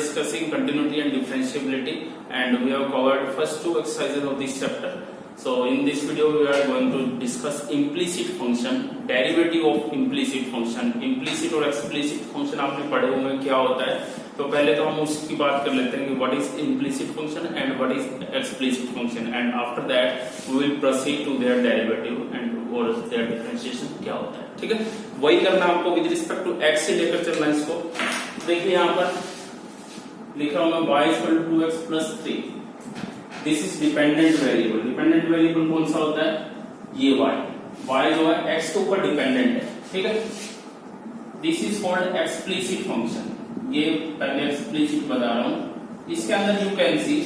discussing continuity and differentiability, and we have covered first two exercises of this chapter. So in this video we are going to discuss implicit function, derivative of implicit function. Implicit और explicit function आपने पढ़े होंगे क्या होता है, तो पहले तो हम उसकी बात कर लेते हैं कि what is implicit function and what is explicit function, and after that we will proceed to their derivative and और their differentiation क्या होता है. ठीक है, वही करना आपको with respect to x से लेकर चलना इसको. देखिए यहाँ पर लिख रहा हूँ मैं y is equal to 2x plus 3. This is dependent variable. Dependent variable कौन सा होता है? ये y जो है x के ऊपर डिपेंडेंट है. ठीक है, this is called explicit function. ये पहले एक्सप्लिसिट बता रहा हूं. इसके अंदर यू कैन सी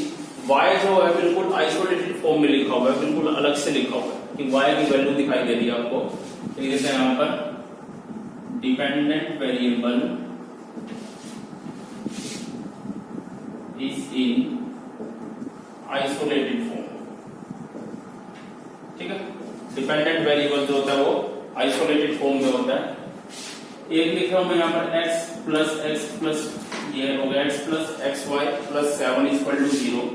y जो है बिल्कुल आइसोलेटेड फॉर्म में लिखा हुआ है, बिल्कुल अलग से लिखा हुआ है कि y की वैल्यू दिखाई दे रही है आपको. तो जैसे यहाँ पर dependent variable is in isolated form. ठीक है, डिपेंडेंट वेरिएबल जो होता है वो आइसोलेटेड फॉर्म में होता है. एक लिख रहा हूं मैं यहाँ पर x प्लस ये हो गया x plus x y plus 7 equal to 0.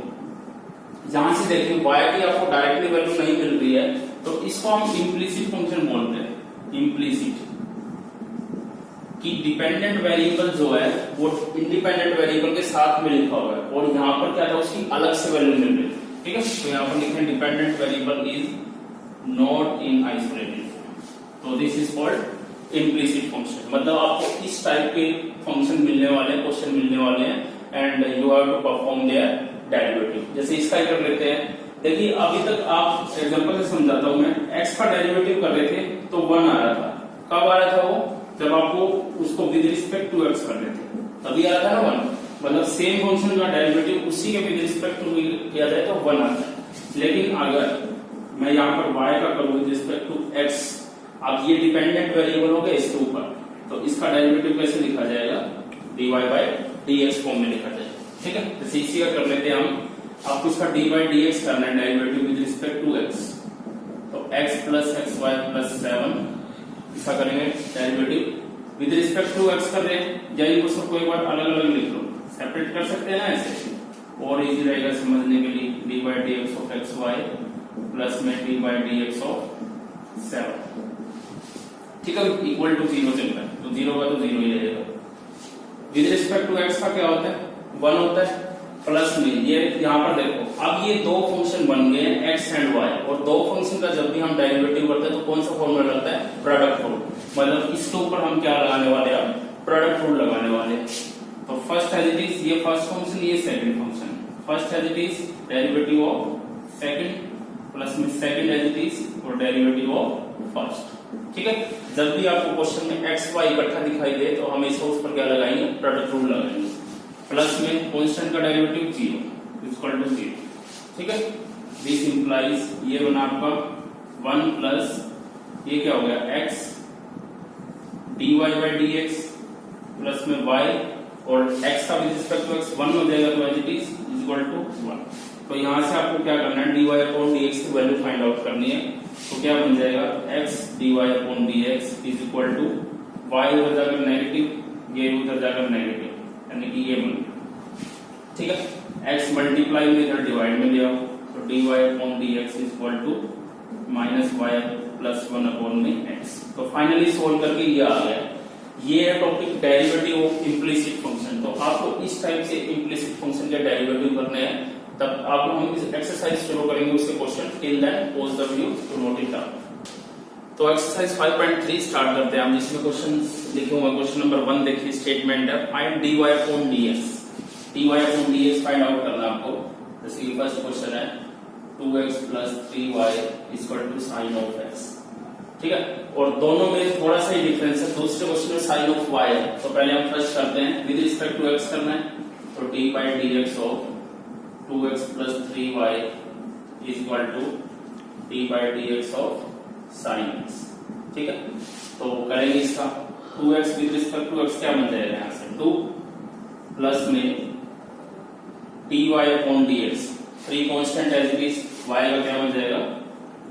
जहां से देखिए y की आपको डायरेक्टली वैल्यू नहीं मिल रही है तो इसको हम इम्प्लिसिट फंक्शन बोलते हैं. इम्प्लिसिट कि डिपेंडेंट वेरिएबल जो है वो इंडिपेंडेंट वेरिएबल के साथ में लिखा हुआ है और यहाँ पर क्या था उसकी अलग से वैल्यू मिल रही है. ठीक है, तो यहाँ पर लिखें dependent variable is not in isolated form. तो this is called implicit function. मतलब आपको इस टाइप के फंक्शन मिलने वाले हैं, क्वेश्चन मिलने वाले हैं and you have to perform their derivative. जैसे इसका ही कर लेते हैं. देखिए अभी तक आप एग्जांपल से समझाता हूं मैं. x का डेरिवेटिव कर रहे थे तो 1 आ रहा था. कब आ रहा था वो? जब आपको उसको विद रिस्पेक्ट टू x कर रहे थे तभी आ रहा था ना 1. मतलब सेम फंक्शन का डेरिवेटिव उसी के विद रिस्पेक्ट टू किया जाए तो 1 आता है. लेकिन अगर मैं यहाँ पर y का करूँ विद रिस्पेक्ट टू x, अब ये डिपेंडेंट वेरिएबल हो गया इसके ऊपर, तो इसका डेरिवेटिव कैसे लिखा जाएगा? dy बाय dx फॉर्म में लिखा जाएगा. ठीक है, तो इसी का कर लेते हैं हम. आपको इसका dy बाय dx करना है derivative with respect to x. तो x plus x y plus 7 इसका करेंगे derivative with respect to x कर रहे हैं. या इनको सबको एक बार अलग अलग लिख लो, सेपरेट कर सकते हैं ना ऐसे, और इजी रहेगा समझने के लिए. dy by dx of x y plus में dy बाय dx ऑफ 7. ठीक है, इक्वल टू 0 चल रहा है तो 0 का तो 0 ही रहेगा. विद रिस्पेक्ट टू x का क्या होता है? 1 होता है. प्लस में ये यहाँ पर देखो, अब ये दो फंक्शन बन गए हैं x एंड y, और दो फंक्शन का जब भी हम डेरिवेटिव करते हैं तो कौन सा फॉर्मूला लगता है? Product rule. मतलब इसके ऊपर हम क्या लगाने वाले हैं? प्रोडक्ट रूल लगाने वाले. तो फर्स्ट एज इट इज ये फर्स्ट फंक्शन, ये second function. First as it is derivative of second plus में सेकंड एज इट इज और डेरिवेटिव ऑफ फर्स्ट. ठीक है, जब भी आपको क्वेश्चन में एक्स वाई इकट्ठा दिखाई दे तो हमेशा उस पर क्या लगाएंगे? प्रोडक्ट रूल लगाएंगे. प्लस में कांस्टेंट का डेरिवेटिव 0 इक्वल टू 0. ठीक है, दिस इंप्लाइज ये बना आपका 1 प्लस ये क्या हो गया x dy by dx plus में y और x का विद रिस्पेक्ट टू x 1 हो जाएगा तो as it is equal to 1. तो यहां से आपको क्या करना है? dy अपॉन dx की वैल्यू फाइंड आउट करनी है. तो क्या बन जाएगा? x dy upon dx is equal to y उधर जाकर नेगेटिव, ये उधर जाकर नेगेटिव, यानी कि ये बन. ठीक है, x मल्टीप्लाई में इधर डिवाइड में ले आओ तो dy upon dx is equal to minus y plus 1 upon में x. तो फाइनली सोल्व करके ये आ गया. ये है topic derivative of implicit function. तो आपको इस टाइप से इम्प्लिसिट फंक्शन के डेरिवेटिव करने हैं. तब आपको हम इस एक्सरसाइज शुरू करेंगे उसके question. Till then pause the video to note it down. तो एक्सरसाइज 5.3 स्टार्ट करते हैं हम, जिसमें क्वेश्चन लिखे हुए. क्वेश्चन नंबर 1 देखिए, स्टेटमेंट है find dy upon dx. dy upon dx find out करना आपको. जैसे कि फर्स्ट क्वेश्चन है 2x plus 3y equal to sine of x. ठीक है, और दोनों में थोड़ा सा ही डिफरेंस है. दूसरे क्वेश्चन में साइन ऑफ y है, तो पहले हम फर्स्ट करते हैं विद रिस्पेक्ट टू x करना है. तो dy by dx of 2x plus 3y is equal to dy by dx of sine x. ठीक है, तो करेंगे इसका 2x with respect to x क्या बन जाएगा? यहाँ से 2 प्लस में dy upon dx, 3 constant as it is, y का क्या बन जाएगा?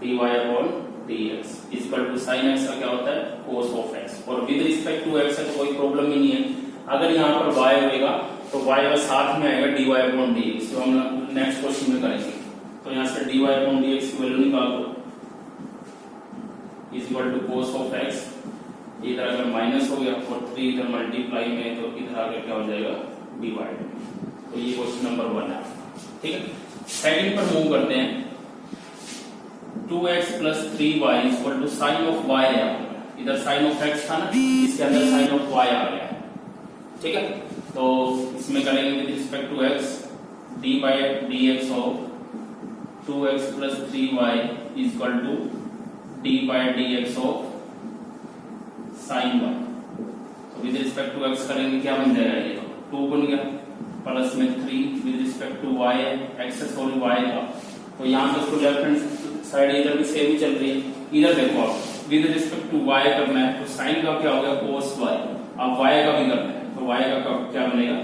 dy upon dx is equal to sine x का क्या होता है? cos of x. और विद रिस्पेक्ट टू x है तो कोई प्रॉब्लम ही नहीं है. अगर यहाँ पर y होगा तो y का साथ में आएगा dy अपॉन dx, जो हम नेक्स्ट क्वेश्चन में करेंगे। तो यहाँ से dy अपॉन dx की वैल्यू निकाल दो, is equal to cos of x, इधर अगर माइनस हो गया और 3 इधर मल्टीप्लाई में, तो इधर आगे क्या हो जाएगा डिवाइड। तो ये क्वेश्चन नंबर 1 है, ठीक है। सेकंड पर मूव करते हैं। 2x plus 3y equal to sine of y है, इधर साइन ऑफ x था ना, इसके अंदर साइन ऑफ y आ गया, ठीक है। तो इसमें करेंगे with respect to x, d by dx of 2x plus 3y equal to d by dx of sine y। तो विद रिस्पेक्ट टू x करेंगे, क्या बन जाएगा, ये तो 2 बन गया, प्लस में 3 विद रिस्पेक्ट टू y है, x सॉरी y का। तो यहाँ पे उसको लेफ्ट हैंड साइड इधर भी सेम ही चल रही है। इधर देखो आप, विद रिस्पेक्ट टू y करना है, तो साइन का क्या हो गया cos y, अब y का भी करना है, तो y का क्या बनेगा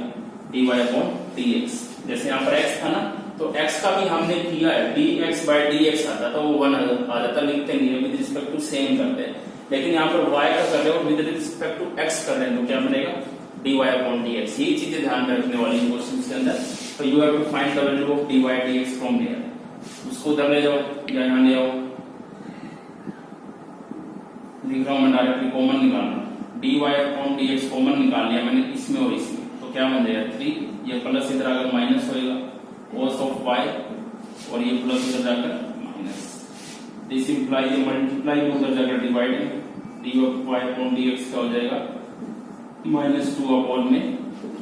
dy अपॉन dx। जैसे यहाँ पर x था ना, तो x का भी हमने किया है, dx बाय dx आता तो वो 1 आ जाता, लिखते नहीं है, विद रिस्पेक्ट टू सेम करते हैं। लेकिन यहाँ पर y का कर रहे हो, विद रिस्पेक्ट टू x कर रहे हैं, तो क्या बनेगा dy अपॉन dx। ये चीजें ध्यान में रखने वाली क्वेश्चन के अंदर। तो you have to find the value of dy dx from here. उसको उधर ले जाओ या यहाँ ले आओ, लिख रहा हूं मैं डायरेक्टली, कॉमन निकालना, dy अपॉन dx कॉमन निकाल लिया मैंने इसमें और इसमें, तो क्या बन जाएगा 3, ये प्लस इधर आकर माइनस होएगा cos ऑफ y, और ये प्लस इधर जाकर माइनस, दिस इंप्लाइज ये मल्टीप्लाई में उधर जाकर डिवाइड है, dy अपॉन dx क्या हो जाएगा -2 अपॉन में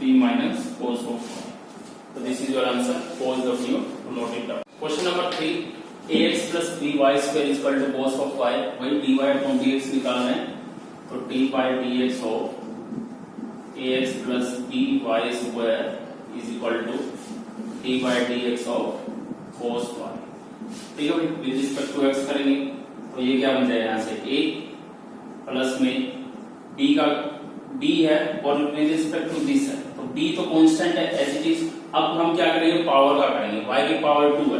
3 माइनस cos ऑफ y। तो this is your answer, pause the video to note it down. Question number 3, ax plus by square equal to cos of y, वही dy upon dx निकालना है, तो d by dx of ax plus by square is equal to d by dx of cos y, ठीक है। With respect to x करेंगे, तो ये क्या बन जाएगा, यहाँ से a प्लस में d का d है और विद रिस्पेक्ट टू दिस है, तो d तो कांस्टेंट है एज इट इज। अब हम क्या करेंगे, पावर का करेंगे, y की पावर 2 है,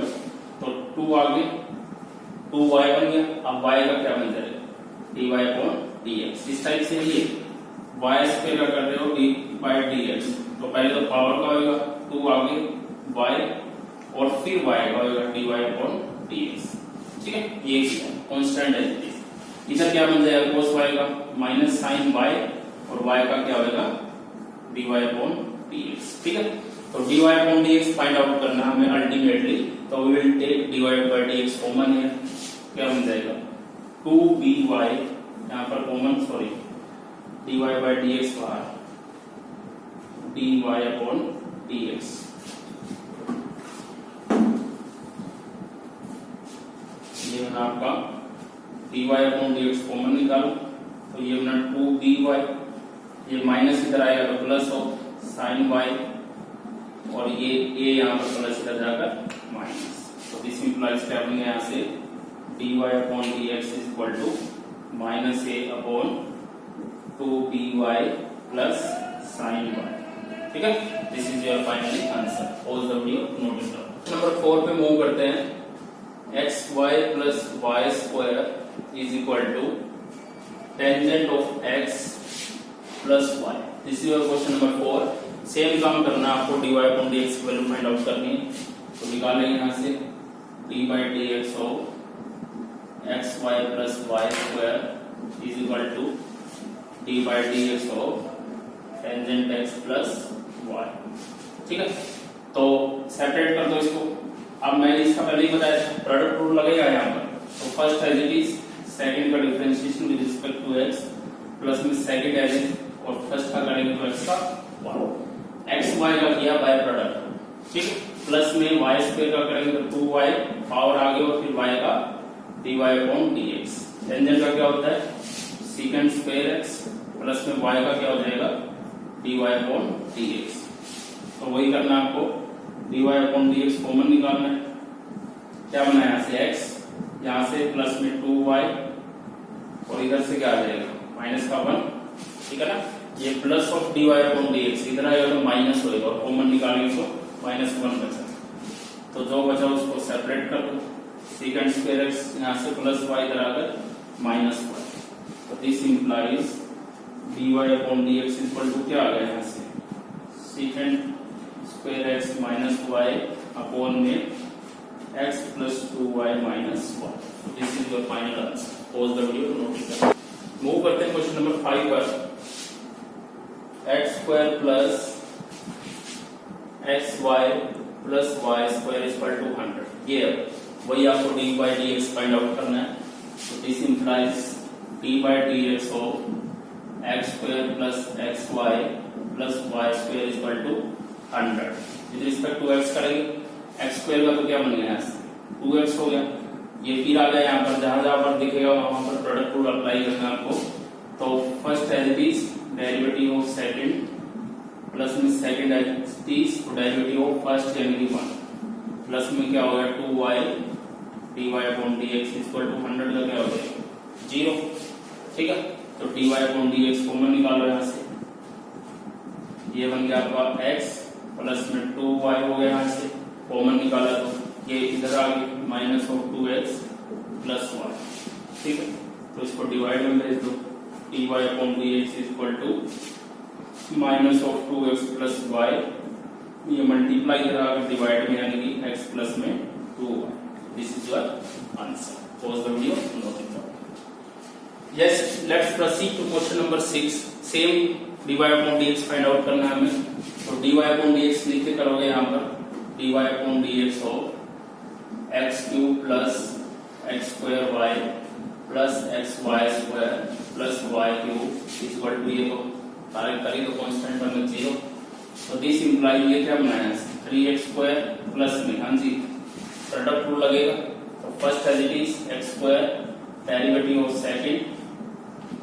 तो 2 आगे 2y बन गया। अब y का क्या बन जाएगा dy अपॉन dx। इस टाइप से ये y स्क्वायर का कर रहे हो d बाय dx, तो पहले तो पावर का होगा 2 आगे y और फिर y का होगा dy अपॉन dx, ठीक है। ये कांस्टेंट है, इधर क्या बन जाएगा cos y का माइनस साइन y, और y का क्या होगा dy अपॉन dx, ठीक है। तो dy upon dx find out करना हमें अल्टीमेटली, तो we will take dy by dx common है, क्या बन जाएगा 2by, यहाँ पर common sorry dy by dx बाहर, dy अपॉन dx, ये बना आपका dy अपॉन dx कॉमन निकालो, तो ये बना 2by, ये माइनस इधर आएगा तो प्लस ऑफ साइन y, और ये a यहाँ पर प्लस इधर जाकर माइनस, तो दिस इंप्लाइज क्या बनेगा यहाँ से dy upon dx is equal to minus a upon 2by plus sine y, ठीक है। This is your finally answer, pause the video, note it down. Number 4 पे मूव करते हैं। xy plus y square is equal to tangent of x plus y। This is your question number 4। Same काम करना आपको, dy upon dx की value find out करनी है, तो निकालेंगे यहाँ से d by dx of xy plus y square is equal to d by dx of tangent x plus y, ठीक है। तो सेपरेट कर दो इसको। अब मैंने इसका पहले ही बताया था, प्रोडक्ट रूल लगेगा यहाँ पर, तो first as it is, second का differentiation with respect to x, plus में सेकंड एज इट, और फर्स्ट का करेंगे तो x का 1, x y का किया बाय प्रोडक्ट, ठीक है। प्लस में y स्क्वायर का करेंगे तो 2y पावर आगे, और फिर y का dy अपॉन dx। टेंजेंट का क्या होता है सेकंड स्क्वायर x, प्लस में y का क्या हो जाएगा dy अपॉन dx। तो वही करना आपको, dy अपॉन dx कॉमन निकालना है, क्या बना यहाँ से x, यहाँ से प्लस में 2y, और इधर से क्या आ जाएगा माइनस का 1, ठीक है ना। ये plus of dy upon dx इधर आएगा तो माइनस होएगा, और कॉमन निकालेंगे तो -1 बचा, तो जो बचा उसको सेपरेट कर दो। सेकंड स्क्वायर x यहाँ से प्लस y इधर आकर -1, तो this implies dy upon dx equal to क्या आ गया यहाँ से second square x minus y upon में x plus 2y minus 1। This is your final answer. Pause the video to note it. Move करते हैं क्वेश्चन नंबर 5 पर। X square plus x y plus y square is equal to 100। ये वही आपको d by d x find out करना है। तो this implies d by d x of x square plus x y plus y square is equal to 100। With respect to x करेंगे, x square का तो क्या बन गया 2x हो गया। ये फिर आ गया यहाँ पर, जहां जहां पर दिखेगा वहां पर प्रोडक्ट रूल अप्लाई करना है आपको। तो first as it is derivative of second plus में second as it is derivative of first यानी कि 1 प्लस में क्या हो गया 2y dy upon dx equal to 100 का क्या हो गया 0। ठीक है, तो dy अपॉन dx कॉमन निकालो यहाँ से, ये बन गया आपका x प्लस में 2y हो गया यहाँ से कॉमन निकाला तो ये इधर आ गई माइनस ऑफ 2x प्लस 1। ठीक है, तो इसको डिवाइड में भेज दो, dy upon dx equal to minus of 2x plus y, ये मल्टीप्लाई इधर आ गया डिवाइड में यानी कि x प्लस में 2y। This is your answer. Pause the video, note it down. Yes, let's proceed to question number 6। Same dy upon dx find out करना है हमें। तो dy अपॉन dx लिख के करोगे यहाँ पर dy upon dx of x cube plus x square y plus xy square plus y cube is equal to ये तो तारीख करी तो कांस्टेंट में 0। तो दिस इंप्लाई ये क्या बनाया 3x स्क्वायर प्लस में, हाँ जी प्रोडक्ट रूल लगेगा। तो first as it is x square derivative of second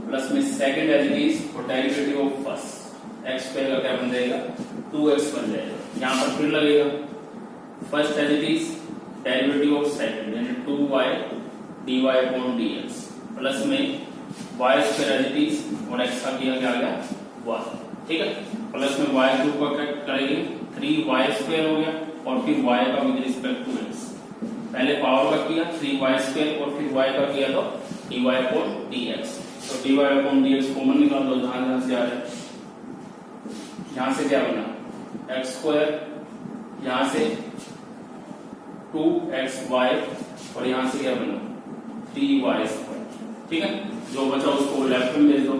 plus में सेकंड एज इट इज और derivative of first x square का क्या बन जाएगा 2x बन जाएगा। यहाँ पर फिर लगेगा first as it is derivative of second यानी 2y dy upon dx plus में y square as it is और x का किया क्या आ गया 1। ठीक है, प्लस में y क्यूब का क्या करेंगे 3y स्क्वायर हो गया और फिर y का विद रिस्पेक्ट टू x, पहले पावर का किया 3y स्क्वायर और फिर y का किया तो dy अपॉन dx। तो dy अपॉन dx कॉमन निकाल दो जहां जहां से आ रहा है। यहां से क्या बना x स्क्वायर, यहां से 2xy और यहां से क्या बना 3y स्क्वायर। ठीक है, जो बचा उसको लेफ्ट में भेज दो,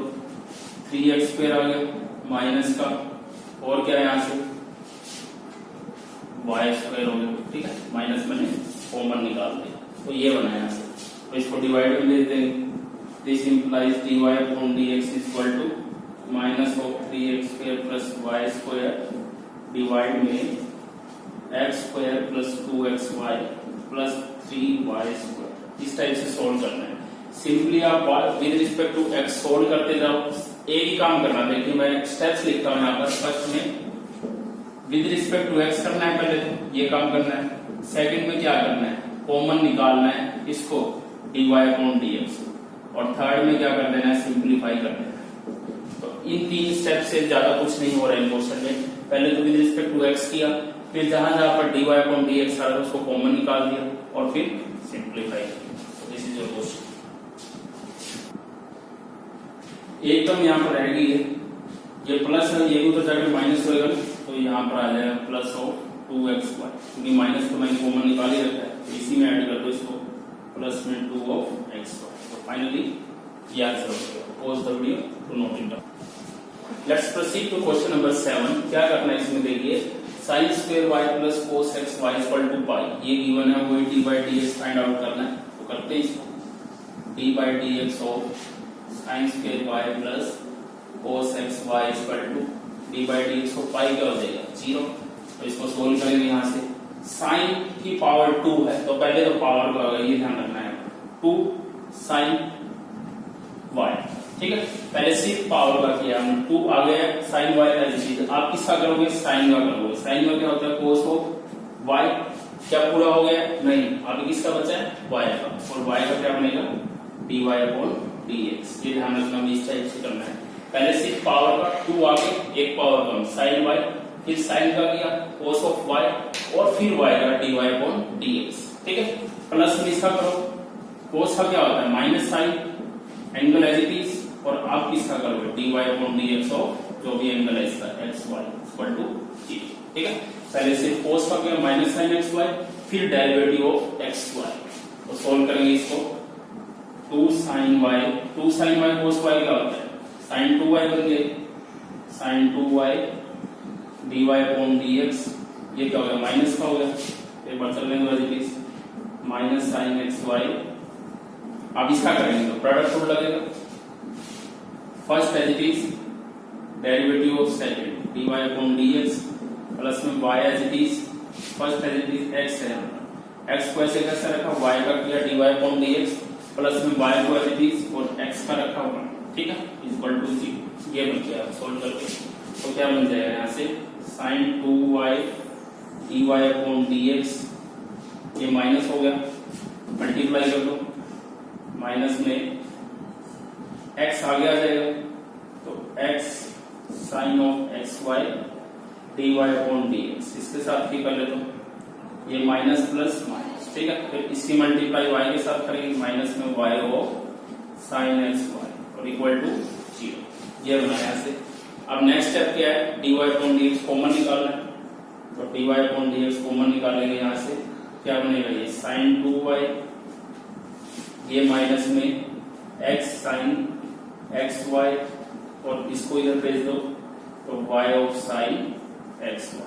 3x स्क्वायर आ गया माइनस का और क्या यहां से y स्क्वायर हो गया। ठीक है, माइनस मैंने कॉमन निकाल दिया तो ये बना यहां से। तो इसको डिवाइड में भेज देंगे। This implies dy upon dx equal to minus of 3x square plus y square divide में x square plus 2xy plus 3y square. इस टाइप से सोल्व करना है। सिंपली आप with respect to x solve करते जाओ। एक ही काम करना, देखिए मैं स्टेप्स लिखता हूं यहाँ पर। फर्स्ट में विद रिस्पेक्ट टू x करना है, पहले तो ये काम करना है। सेकंड में क्या करना है कॉमन निकालना है इसको dy अपॉन dx और थर्ड में क्या कर देना है सिंप्लीफाई कर देना है। तो इन 3 स्टेप से ज्यादा कुछ नहीं हो रहा है क्वेश्चन में। पहले तो विद रिस्पेक्ट टू x किया, फिर जहां जहां पर dy अपॉन dx आ रहा है उसको कॉमन निकाल दिया और फिर सिंप्लीफाई किया। This is your question. एकदम यहाँ पर रह गई है, ये प्लस है, ये भी तो जाकर माइनस होगा तो यहाँ पर आ जाएगा प्लस ऑफ 2xy, क्योंकि माइनस तो मैंने कॉमन निकाल ही रखा है तो इसी में ऐड कर दो इसको प्लस में 2 ऑफ xy। तो फाइनली ये आंसर हो गया। Pause the video to note it down. Let's proceed to question number 7। क्या करना है इसमें देखिए sin square y plus cos x y equal to pi, ये गिवन है, वही d by dx find out करना है। तो करते हैं इसको d by dx of sin square y plus cos x y equal to d by dx को पाई क्या हो जाएगा 0। तो इसको सोल्व करेंगे यहाँ से। sin की पावर 2 है तो पहले तो पावर का ये ध्यान रखना है 2 sin y। ठीक है, पहले सिर्फ पावर का किया हमने, 2 आ गया sin y का चीज। आप किसका करोगे sin का करोगे। sin का क्या होता है cos ऑफ y। क्या पूरा हो गया नहीं, अभी किसका बचा है y का, और y का क्या बनेगा dy अपॉन dx। ये ध्यान रखना, इस टाइप से करना है। पहले सिर्फ पावर का 2 आ गया, एक पावर कम sin y, फिर sin का किया cos ऑफ y और फिर y का dy अपॉन dx। ठीक है, प्लस में इसका करो, cos का क्या होता है minus sin, angle as it is और आप किसका करोगे dy अपॉन dx ऑफ जो भी एंगल है इसका xy इक्वल टू 0। ठीक है, पहले से cos का क्या माइनस साइन xy, फिर डेरिवेटिव ऑफ xy, तो सोल्व करेंगे इसको 2 sin y cos y क्या होता है sin 2y बन गए, sin 2y dy upon dx ये क्या हो गया माइनस का हो गया, एक बार चल लेंगे वैसे माइनस साइन xy। अब इसका करेंगे तो प्रोडक्ट रूल लगेगा, first as it is derivative of second dy upon dx plus में y as it is, first as it is x है, x को ऐसे कैसे रखा y का किया dy अपॉन dx प्लस में y को एज इट इज और x का रखा हुआ, ठीक है, इक्वल टू 0। ये बन गया सोल्व करके, तो क्या बन जाएगा यहाँ से sin 2y dy upon dx, ये माइनस हो गया, मल्टीप्लाई कर दो, माइनस में x आगे आ जाएगा, तो x sin of xy dy upon dx, इसके साथ ही कर लेता हूँ, ये माइनस प्लस माइनस, ठीक है, फिर इसकी मल्टीप्लाई y के साथ करेंगे, माइनस में y ऑफ sin xy और इक्वल टू 0। ये बनाया से। अब नेक्स्ट स्टेप क्या है, dy अपॉन dx कॉमन निकालना है, तो dy अपॉन dx कॉमन निकालेंगे यहाँ से, क्या बनेगा ये sin 2y, ये माइनस में x sin xy और इसको इधर भेज दो तो y ऑफ sin xy,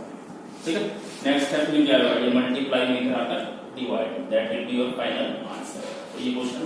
ठीक है। नेक्स्ट स्टेप में क्या होगा, ये मल्टीप्लाई में कराकर divide, that will be your final answer. तो ये क्वेश्चन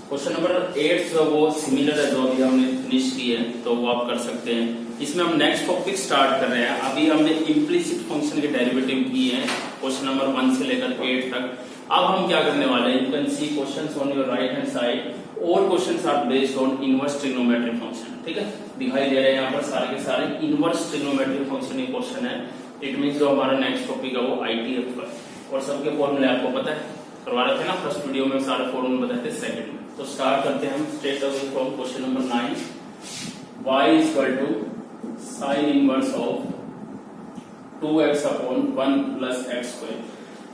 क्वेश्चन नंबर 8 जो वो सिमिलर है जो अभी हमने फिनिश की है, तो वो आप कर सकते हैं। इसमें हम नेक्स्ट टॉपिक स्टार्ट कर रहे हैं। अभी हमने इम्प्लिसिट फंक्शन के डेरिवेटिव किए हैं क्वेश्चन नंबर 1 से लेकर 8 तक। अब हम क्या करने वाले हैं, you can see questions on your right hand side, और questions are based on inverse trigonometric function, ठीक है, दिखाई दे रहे हैं यहाँ पर सारे के सारे इनवर्स ट्रिग्नोमेट्रिक फंक्शन ये क्वेश्चन है। इट मींस जो हमारा नेक्स्ट टॉपिक है वो आईटीएफ का, और सबके फॉर्मूले आपको पता है, करवा रहे थे ना फर्स्ट वीडियो में, सारे फॉर्मूले बताए थे सेकंड में। तो स्टार्ट करते हैं हम straight away from question number 9, y equal to sine inverse of 2x upon 1 plus x square.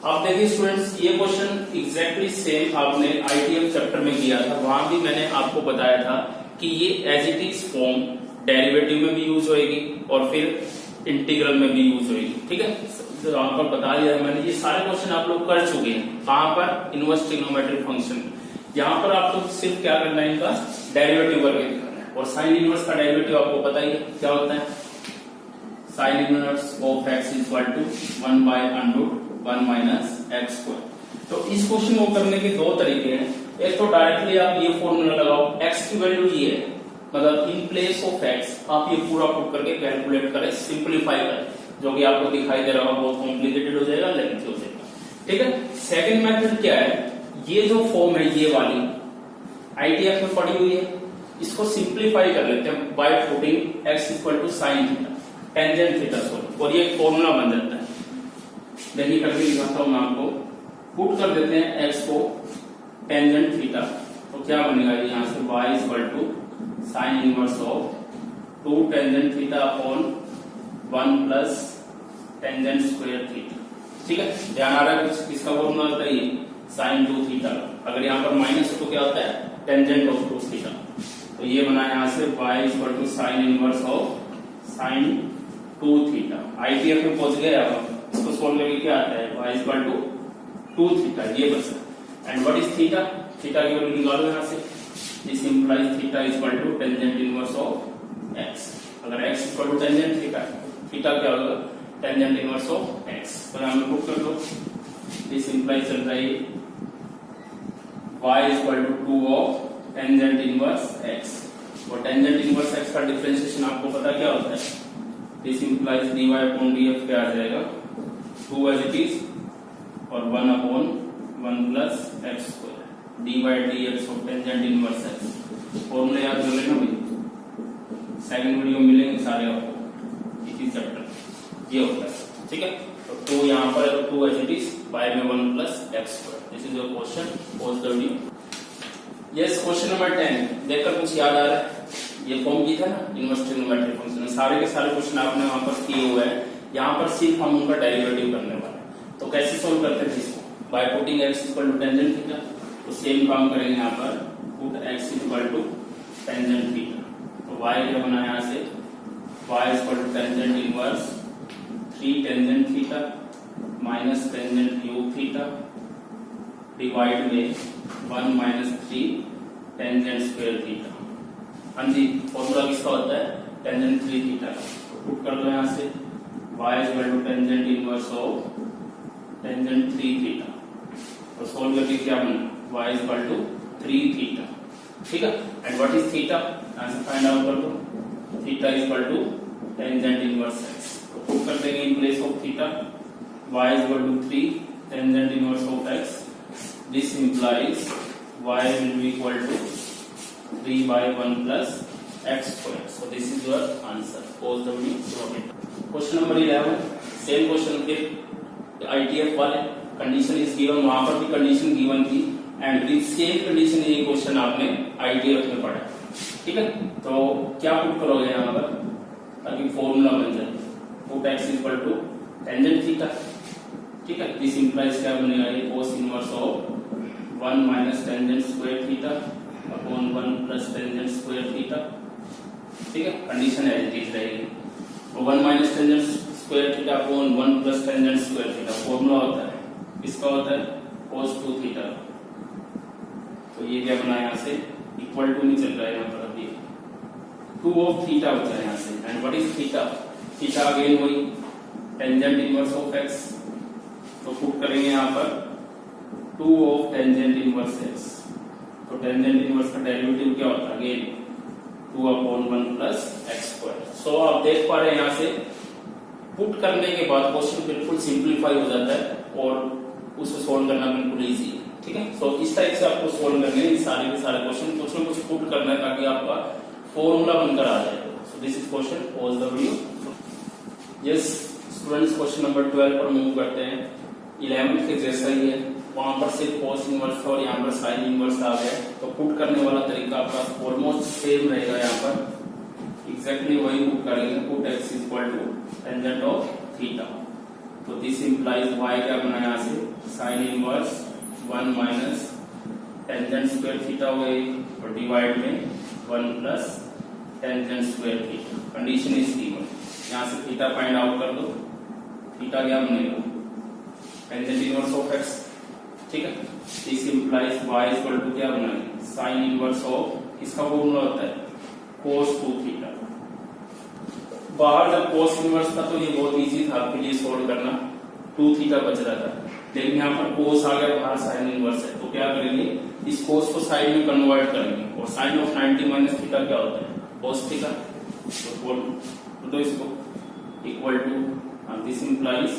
आप देखिए स्टूडेंट्स, ये क्वेश्चन एग्जैक्टली सेम आपने आईटीएफ चैप्टर में किया था, वहां भी मैंने आपको बताया था कि ये as it is form derivative में भी यूज होएगी और फिर इंटीग्रल में भी यूज होएगी, ठीक है। तो यहाँ पर बता दिया है मैंने, ये सारे क्वेश्चन आप लोग कर चुके हैं। कहाँ पर, इनवर्स ट्रिग्नोमेट्रिक फंक्शन। यहाँ पर आपको सिर्फ क्या करना है, इनका डेरिवेटिव करके दिखाना है। और साइन इनवर्स का डेरिवेटिव आपको पता ही है क्या होता है, sine inverse of x equal to 1 by √1 minus x square. तो इस क्वेश्चन को करने के दो तरीके हैं। एक तो डायरेक्टली आप ये फॉर्मूला लगाओ, x की वैल्यू ये है, मतलब इन प्लेस ऑफ x आप ये पूरा पुट करके कैलकुलेट करें, सिंप्लीफाई करें, जो कि आपको दिखाई दे रहा होगा बहुत कॉम्प्लिकेटेड हो जाएगा, लेंथी हो जाएगा, ठीक है। सेकंड मेथड क्या है, ये जो फॉर्म है ये वाली आईटीएफ में पड़ी हुई है, इसको सिंप्लीफाई कर लेते हैं by putting x equal to sine theta tangent theta sorry, और ये फॉर्मूला बन जाता है। देखिए करके दिखाता हूं मैं आपको, पुट कर देते हैं x को टेंजेंट थीटा, तो क्या बनेगा यहाँ से y equal to sine inverse of 2 tangent theta upon 1 plus tangent square theta, ठीक है। ध्यान आ रहा है कुछ, किसका फॉर्मूला होता है ये साइन 2 थीटा, अगर यहाँ पर माइनस हो तो क्या होता है टेंजेंट ऑफ 2 थीटा। तो ये बना यहाँ से y equal to sine inverse of sine 2 theta. ITF में पहुंच गए, अब इसको सोल्व करके क्या आता है, y इक्वल टू 2 थीटा, ये बचा। And what is theta, theta की वैल्यू निकालो यहाँ से, this implies theta equal to tangent inverse of x। अगर x equal to tangent theta, theta क्या होगा टेंजेंट इनवर्स ऑफ x, तो यहाँ में पुट कर दो, दिस इंप्लाइज चल रहा है y equal to 2 of tangent inverse x, और टेंजेंट इनवर्स x का डिफरेंशिएशन आपको पता क्या होता है, this implies dy upon df क्या आ जाएगा 2 एज इट इज और 1 upon 1 plus x square dy dx of tangent inverse x। Formula याद कर लेना भाई, सेकंड वीडियो मिलेंगे सारे आपको इसी चैप्टर, ये होता है, ठीक है। तो 2 यहाँ पर 2 एज इट इज, y में 1 plus x square. This is your question, pause the video. Yes, question number 10 देखकर कुछ याद आ रहा है, ये फॉर्म की था ना इनवर्स ट्रिग्नोमेट्रिक फंक्शन, सारे के सारे क्वेश्चन आपने वहां पर किए हुए हैं, यहाँ पर सिर्फ हम उनका डेरिवेटिव करने वाले हैं। तो कैसे सोल्व करते हैं इसको, by putting x equal to tangent theta, तो सेम काम करेंगे यहाँ पर, put x equal to tangent theta. तो y क्या बना यहाँ से, y equal to tangent inverse 3 tangent theta minus tangent cube theta divide में 1 माइनस 3 टेंजेंट स्क्वायर थीटा। हाँ जी, फॉर्मूला किसका होता है, टेंजेंट 3 थीटा का। तो पुट कर दो यहाँ से y equal to tangent inverse of tangent 3 theta. तो सोल्व करके क्या बना, y इक्वल टू 3 थीटा, ठीक है। एंड व्हाट इज थीटा, यहाँ से फाइंड आउट कर दो। Theta equal to tangent inverse x। तो पुट कर देंगे in place of theta y equal to 3 tangent inverse of x। This implies y will be equal to 3 by 1 plus x square. So this is your answer. Pose the problem. Question number 11. Same question के ITF वाले condition is given, वहाँ पर भी condition given थी and with same condition ये question आपने ITF में पढ़ा, ठीक है। तो क्या पुट करोगे यहाँ पर ताकि फॉर्मूला बन जाए, put x equal to tangent theta, ठीक है। दिस इंप्लाइज क्या बनेगा, ये cos inverse of 1 minus tangent square theta upon 1 plus tangent square theta, ठीक है। कंडीशन एज इट इज रहेगी। तो 1 minus tangent square theta upon 1 plus tangent square theta formula होता है, इसका होता है cos 2 थीटा। तो ये क्या बना यहाँ से, इक्वल टू नहीं चल रहा है यहाँ पर अभी, 2 ऑफ थीटा बचा है यहाँ से। And what is theta, theta again वही टेंजेंट इनवर्स ऑफ x। तो पुट करेंगे यहाँ पर 2 ऑफ टेंजेंट इनवर्स x। तो टेंजेंट इनवर्स का डेरिवेटिव क्या होता है, again 2 upon 1 plus x square. So आप देख पा रहे हैं यहाँ से पुट करने के बाद क्वेश्चन बिल्कुल सिंप्लीफाई हो जाता है और उसको सोल्व करना बिल्कुल इजी है, ठीक है। सो इस टाइप से आपको सोल्व करने हैं सारे के सारे क्वेश्चन, कुछ ना कुछ पुट करना है ताकि आपका फॉर्मूला बनकर आ जाए। सो this is question, pause the video. Yes students, question number 12 पर मूव करते हैं। 11th के जैसा ही है, वहां पर सिर्फ cos इनवर्स और यहाँ पर sin इनवर्स आ गया। तो पुट करने वाला तरीका आपका ऑलमोस्ट सेम रहेगा, यहाँ पर एग्जैक्टली वही पुट करेंगे। Put x equal to tangent of theta. तो दिस इंप्लाइज y क्या बना यहाँ से, sin inverse 1 minus tangent square theta हो गई और डिवाइड में 1 plus tangent square theta. Condition is given, यहाँ से थीटा फाइंड आउट कर दो। थीटा क्या बनेगा, टेंजेंट इनवर्स ऑफ x, ठीक है। This implies y equal to क्या बनाएंगे, साइन इनवर्स ऑफ, इसका फॉर्मूला होता है cos 2 थीटा। बाहर जब cos इनवर्स था तो ये बहुत इजी था आपके लिए सोल्व करना, 2 थीटा बच रहा था। लेकिन यहाँ पर cos आ गया, बाहर साइन इनवर्स है, तो क्या करेंगे, इस cos को साइन में कन्वर्ट करेंगे। और साइन ऑफ 90 माइनस थीटा क्या होता है, cos थीटा। तो इसको equal to, this implies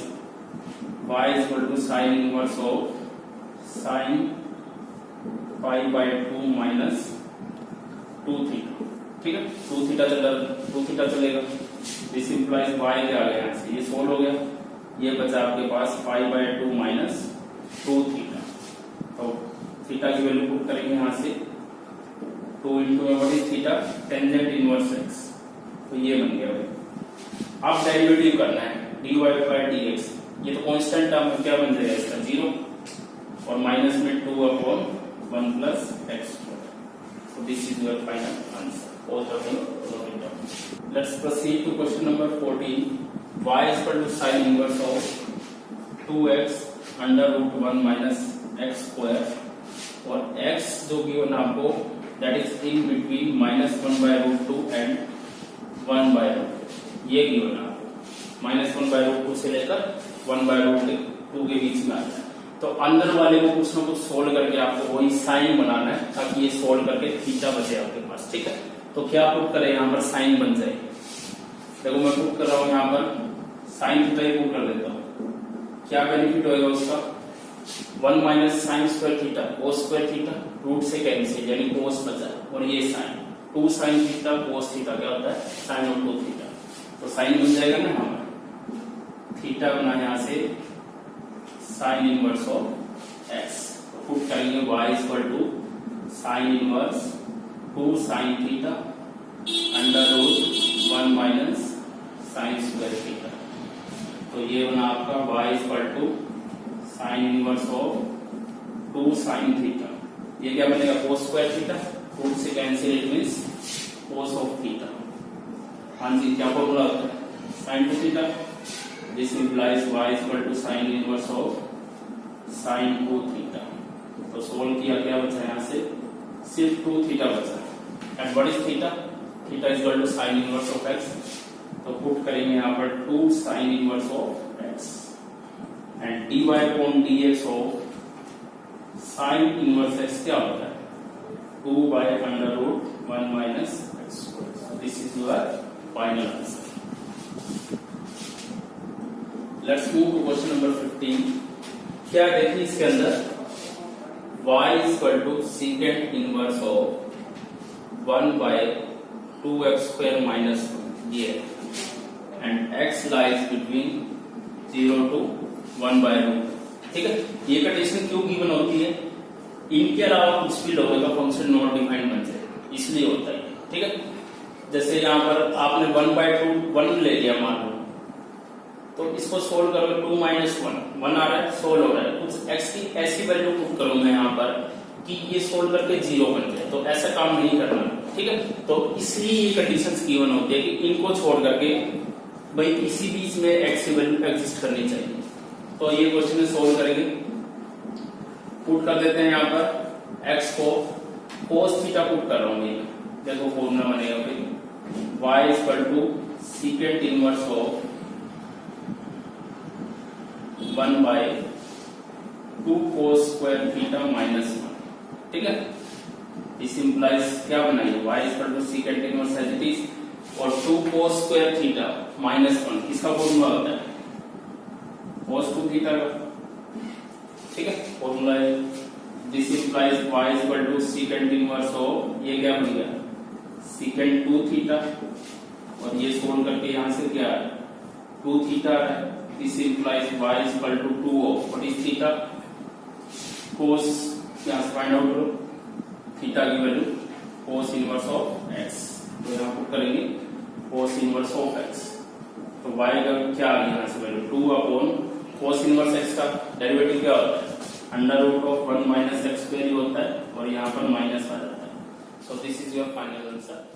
y equal to sine inverse of sine pi by 2 minus 2 theta, ठीक है। 2 थीटा चलेगा। दिस इंप्लाइज y क्या आ गया यहाँ से, ये सोल्व हो गया। ये बचा आपके पास पाई बाय 2 माइनस 2 थीटा। तो थीटा की वैल्यू पुट करेंगे यहाँ से, 2 into what is theta, tangent inverse x। तो ये बन गया भाई। अब डेरिवेटिव करना है dy बाय dx। ये तो कांस्टेंट टर्म क्या बन जाएगा इसका, 0 और माइनस में 2 upon 1 plus x square. So this is your final answer. All the thing. Let's proceed to question number 14। y is equal to sine inverse of 2x under root 1 minus x square और x जो given आपको that is in between minus 1 by root 2 and 1 by root. ये given आपको minus 1 by root 2 से लेकर 1 by root 2 के बीच में आता है। तो अंदर वाले को कुछ ना कुछ सोल्व करके आपको वही साइन बनाना है ताकि ये सोल्व करके थीटा बचे आपके पास, ठीक है। तो क्या पुट करें, यहाँ पर साइन बन जाए। देखो मैं पुट कर रहा हूँ यहाँ पर साइन थीटा ही पुट कर देता हूँ। क्या बेनिफिट होगा उसका, 1 minus sine square theta cos square theta, root से कैंसिल यानी कोस बचा, और ये sine 2 sine theta cos theta क्या होता है, साइन ऑफ 2 थीटा। तो साइन बन जाएगा ना हमारा, थीटा बना यहाँ से साइन इनवर्स ऑफ x। तो पुट करेंगे y equal to sine inverse 2 sine theta under root 1 minus sine square theta. तो ये बना आपका y equal to sine inverse of 2 sine theta. ये क्या बनेगा, कोस स्क्वायर थीटा रूट से cancel, it means cos of theta. हाँ जी, क्या फॉर्मूला होता है? sin two theta. This implies y equal to sin inverse of sin two theta. तो सोल्व किया, क्या बचा यहाँ से? सिर्फ 2 थीटा बचा। And what is theta? Theta is equal to sin inverse of x। तो पुट करेंगे यहाँ पर 2 sin inverse of x and dy upon dx of sin inverse x क्या होता है? 2 by under root 1 minus x square. So this is your final answer. Let's move to question number 15. क्या देखिए इसके अंदर y is equal to secant inverse of 1 by 2x square minus 1 ये, and x lies between 0 to 1 by root। ठीक है, ये condition क्यों given होती है? इनके अलावा कुछ भी लोगों का फंक्शन नॉट डिफाइंड बन जाए, इसलिए होता है। ठीक है, जैसे यहाँ पर आपने 1 by 2 1 ले लिया मान लो, तो इसको सोल्व करोगे 2 minus 1 1 आ रहा है, सोल्व हो रहा है। कुछ x की ऐसी वैल्यू पुट करूंगा यहाँ पर कि ये सोल्व करके 0 बन जाए, तो ऐसा काम नहीं करना। ठीक है, तो इसलिए ये कंडीशंस गिवन होती है कि इनको छोड़ करके भाई इसी बीच में x की वैल्यू एग्जिस्ट करनी चाहिए। तो ये क्वेश्चन सोल्व करेंगे, पुट कर देते हैं यहाँ पर x को cos थीटा पुट कर रहा हूँ मैं। देखो फॉर्मूला बनेगा फिर y is equal to secant inverse of 1 by 2 cos square theta minus 1। ठीक है, इस इंप्लाइज क्या बनाइए? y is equal to secant inverse as it is और 2 cos स्क्वायर थीटा माइनस 1 किसका फॉर्मूला होता है? cos 2 थीटा का। ठीक है, फॉर्मूला है this implies y is equal to secant inverse of, ये क्या बन गया? secant 2 थीटा, और ये सोल्व करके यहां से क्या है? 2 थीटा है। This implies y is equal to 2 of what is theta? cos, यहां से फाइंड आउट करो थीटा की value cos inverse of x। तो यहां पुट करेंगे cos इनवर्स ऑफ x, तो y का क्या आ गया यहां से value? 2 upon cos inverse x का डेरिवेटिव क्या होता है? Under root of 1 minus x square ही होता है, और यहाँ पर माइनस आ जाता है। सो this is your final answer.